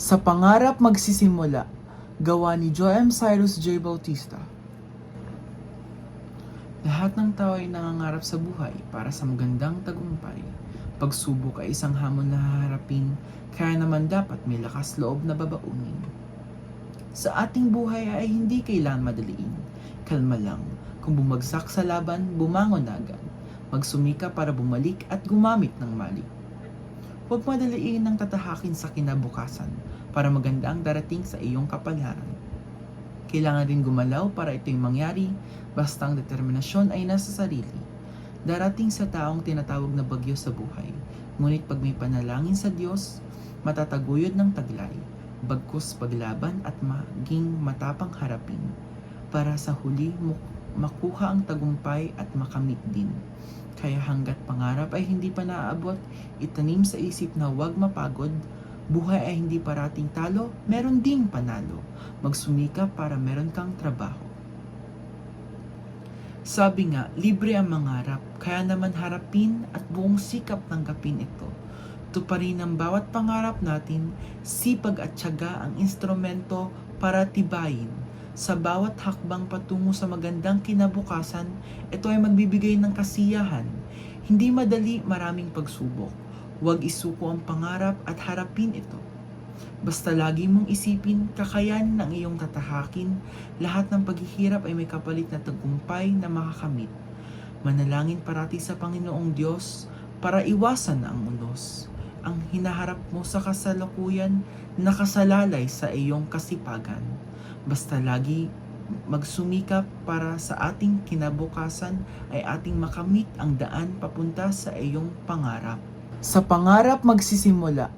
Sa pangarap magsisimula, gawa ni Joem Cyrus J. Bautista. Lahat ng tao ay nangangarap sa buhay para sa magandang tagumpay. Pagsubok ay isang hamon na haharapin, kaya naman dapat may lakas loob na babaunin. Sa ating buhay ay hindi kailangan madaliin. Kalma lang. Kung bumagsak sa laban, bumangon agad. Magsumika para bumalik at gumamit ng mali. Huwag madaliin ang tatahakin sa kinabukasan para maganda ang darating sa iyong kapalaran. Kailangan rin gumalaw para ito'y mangyari, basta ang determinasyon ay nasa sarili. Darating sa taong tinatawag na bagyo sa buhay, ngunit pag may panalangin sa Diyos, matataguyod ng taglay, bagkus paglaban at maging matapang harapin, para sa huli makuha ang tagumpay at makamit din. Kaya hanggat pangarap ay hindi pa naaabot, itanim sa isip na huwag mapagod. Buhay ay hindi parating talo, meron ding panalo. Magsumikap para meron kang trabaho. Sabi nga, libre ang mangarap, kaya naman harapin at buong sikap tanggapin ito. Tuparin ang bawat pangarap natin, sipag at tiyaga ang instrumento para tibayin. Sa bawat hakbang patungo sa magandang kinabukasan, ito ay magbibigay ng kasiyahan. Hindi madali, maraming pagsubok. Huwag isuko ang pangarap at harapin ito. Basta lagi mong isipin, kakayanin ng iyong tatahakin, lahat ng paghihirap ay may kapalit na tagumpay na makakamit. Manalangin parati sa Panginoong Diyos para iwasan ang unos. Ang hinaharap mo sa kasalukuyan, nakasalalay sa iyong kasipagan. Basta lagi magsumikap para sa ating kinabukasan ay ating makamit ang daan papunta sa iyong pangarap. Sa pangarap magsisimula,